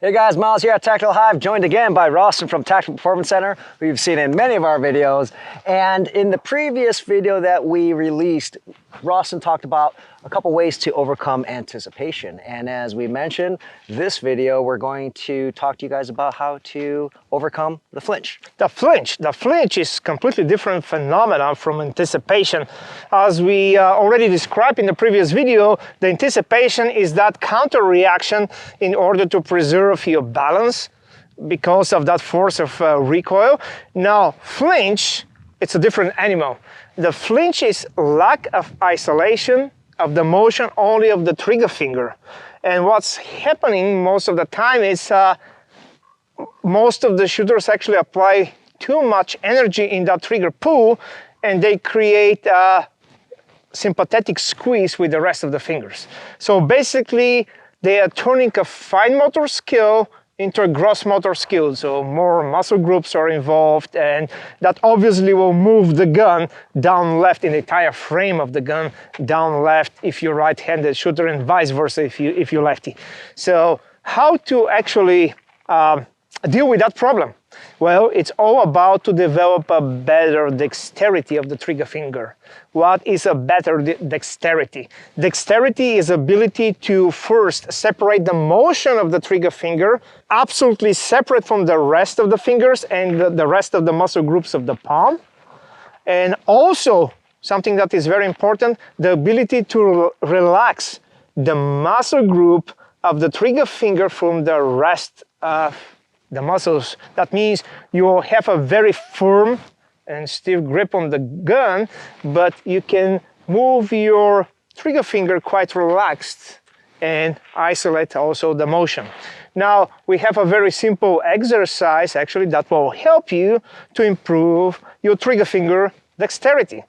Hey guys, Miles here at Tactical Hyve, joined again by Rossen from Tactical Performance Center, who you've seen in many of our videos. And in the previous video that we released, Rossen talked about a couple ways to overcome anticipation. And as we mentioned, this video, we're going to talk to you guys about how to overcome the flinch. The flinch is completely different phenomenon from anticipation. As we already described in the previous video, the anticipation is that counter reaction in order to preserve your balance because of that force of recoil. Now, flinch, it's a different animal. The flinch is lack of isolation of the motion only of the trigger finger. And what's happening most of the time is most of the shooters actually apply too much energy in that trigger pull, and they create a sympathetic squeeze with the rest of the fingers. So basically, they are turning a fine motor skill into a gross motor skill. So more muscle groups are involved, and that obviously will move the gun down left in the entire frame of the gun, down left if you're right-handed shooter, and vice versa if you're lefty. So how to actually deal with that problem? Well, it's all about to develop a better dexterity of the trigger finger. What is a better dexterity? Dexterity is ability to first separate the motion of the trigger finger, absolutely separate from the rest of the fingers and the rest of the muscle groups of the palm. And also, something that is very important, the ability to relax the muscle group of the trigger finger from the rest of the muscles. That means you will have a very firm and stiff grip on the gun, but you can move your trigger finger quite relaxed and isolate also the motion. Now, we have a very simple exercise actually that will help you to improve your trigger finger dexterity.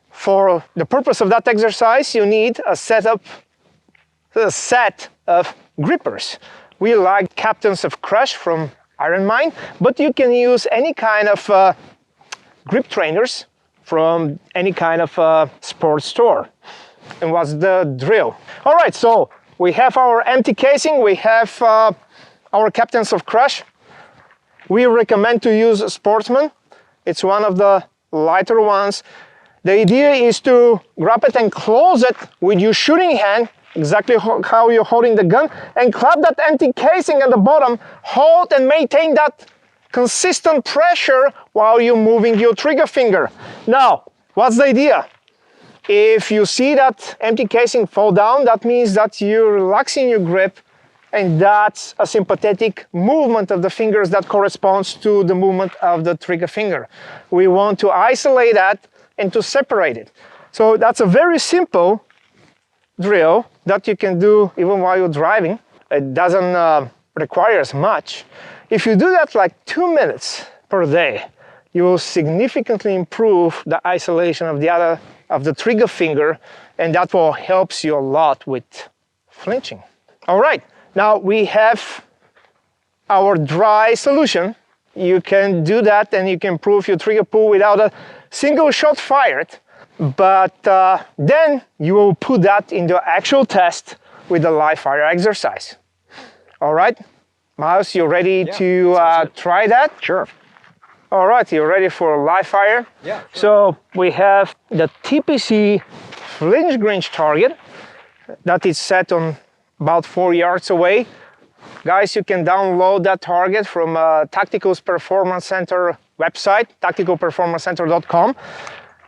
For the purpose of that exercise, you need a set of grippers. We like Captains of Crush from Iron Mine, but you can use any kind of grip trainers from any kind of sports store. And what's the drill? All right, so we have our empty casing, we have our Captains of Crush. We recommend to use Sportsman. It's one of the lighter ones. The idea is to grab it and close it with your shooting hand, exactly how you're holding the gun, and clap that empty casing at the bottom, hold and maintain that consistent pressure while you're moving your trigger finger. Now, what's the idea? If you see that empty casing fall down, that means that you're relaxing your grip, and that's a sympathetic movement of the fingers that corresponds to the movement of the trigger finger. We want to isolate that and to separate it. So that's a very simple drill that you can do even while you're driving. It doesn't require as much. If you do that like 2 minutes per day, you will significantly improve the isolation of the trigger finger, and that will help you a lot with flinching. All right, now we have our dry solution. You can do that and you can improve your trigger pull without a single shot fired. But then you will put that in the actual test with the live fire exercise. All right, Miles, you ready to try that? Sure. All right, you're ready for live fire? Yeah. Sure. So we have the TPC flinch range target that is set on about 4 yards away. Guys, you can download that target from Tactical Performance Center website, tacticalperformancecenter.com.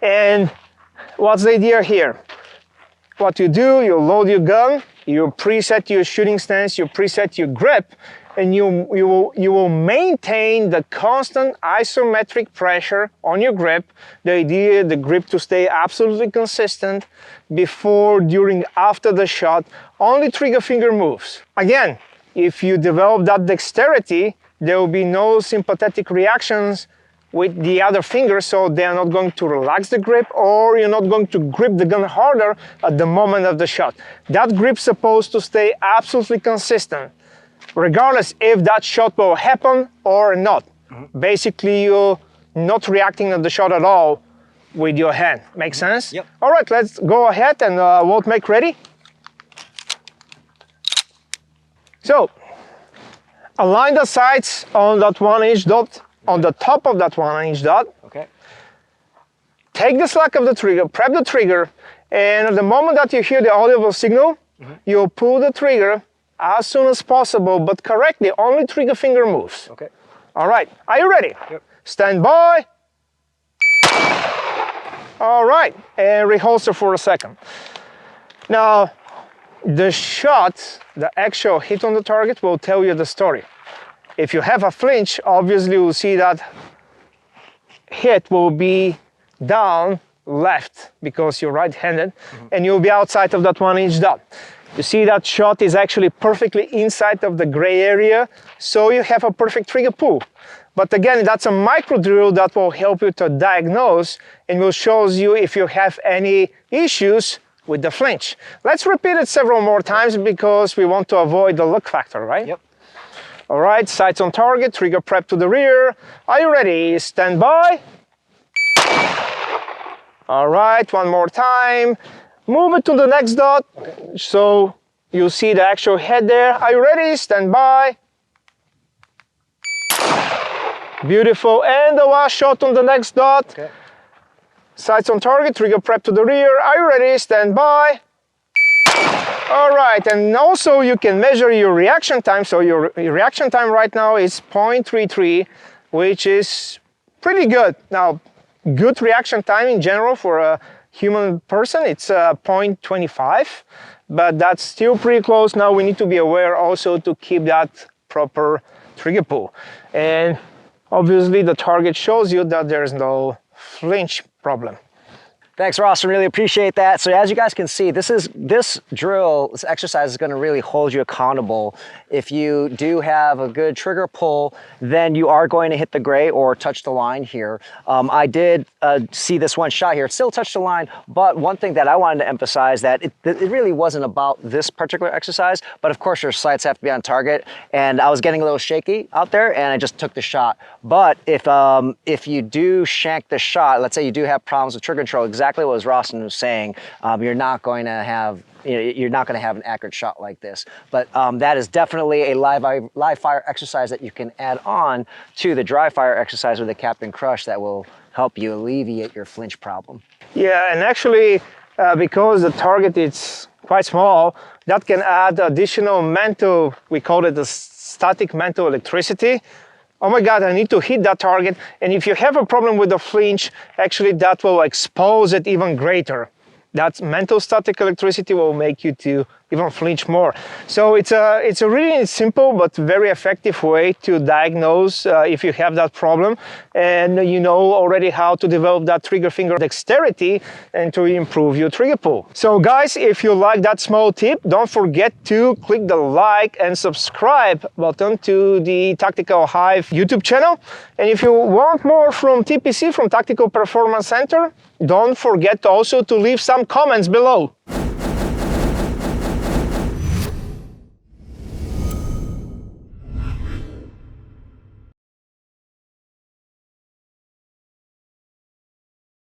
And what's the idea here? What you do, you load your gun, you preset your shooting stance, you preset your grip, and you will maintain the constant isometric pressure on your grip. The idea, the grip to stay absolutely consistent before, during, after the shot, only trigger finger moves. Again, if you develop that dexterity, there will be no sympathetic reactions with the other fingers, so they are not going to relax the grip, or you're not going to grip the gun harder at the moment of the shot. That grip's supposed to stay absolutely consistent, regardless if that shot will happen or not. Basically, you're not reacting to the shot at all with your hand. Make sense? Yep. All right, let's go ahead and we'll make ready. So, align the sights on that 1-inch dot, on the top of that 1-inch dot. Okay. Take the slack of the trigger, prep the trigger, and at the moment that you hear the audible signal, you'll pull the trigger as soon as possible, but correctly, only trigger finger moves. Okay. All right, are you ready? Yep. Stand by. All right, and reholster for a second. Now, the shot, the actual hit on the target will tell you the story. If you have a flinch, obviously you'll see that hit will be down left because you're right-handed, and you'll be outside of that 1-inch dot. You see that shot is actually perfectly inside of the gray area, so you have a perfect trigger pull. But again, that's a micro drill that will help you to diagnose and will show you if you have any issues with the flinch. Let's repeat it several more times because we want to avoid the luck factor, right? Yep. All right, sights on target, trigger prep to the rear. Are you ready? Stand by. All right, one more time. Move it to the next dot. Okay. So you see the actual head there. Are you ready? Stand by. Beautiful, and the last shot on the next dot. Okay. Sights on target, trigger prep to the rear. Are you ready? Stand by. All right, and also you can measure your reaction time. So your reaction time right now is 0.33, which is pretty good. Now, good reaction time in general for a human person, it's 0.25, but that's still pretty close. Now we need to be aware also to keep that proper trigger pull. And obviously the target shows you that there's no flinch problem. Thanks, Rossen. Really appreciate that. So as you guys can see, this drill, this exercise is going to really hold you accountable. If you do have a good trigger pull, then you are going to hit the gray or touch the line here. I did see this one shot here. It still touched the line, but one thing that I wanted to emphasize that it really wasn't about this particular exercise, but of course your sights have to be on target. And I was getting a little shaky out there and I just took the shot. But if you do shank the shot, let's say you do have problems with trigger control, exactly what Rossen was saying, you're not going to have an accurate shot like this. But that is definitely a live fire exercise that you can add on to the dry fire exercise with the Captain Crush that will help you alleviate your flinch problem. Yeah, and actually because the target is quite small, that can add additional mental, we call it the static mental electricity. Oh my God, I need to hit that target. And if you have a problem with the flinch, actually that will expose it even greater. That mental static electricity will make you to even flinch more. So it's a really simple but very effective way to diagnose if you have that problem, and you know already how to develop that trigger finger dexterity and to improve your trigger pull. So guys, if you like that small tip, don't forget to click the like and subscribe button to the Tactical Hyve YouTube channel. And if you want more from TPC, from Tactical Performance Center, don't forget also to leave some comments below.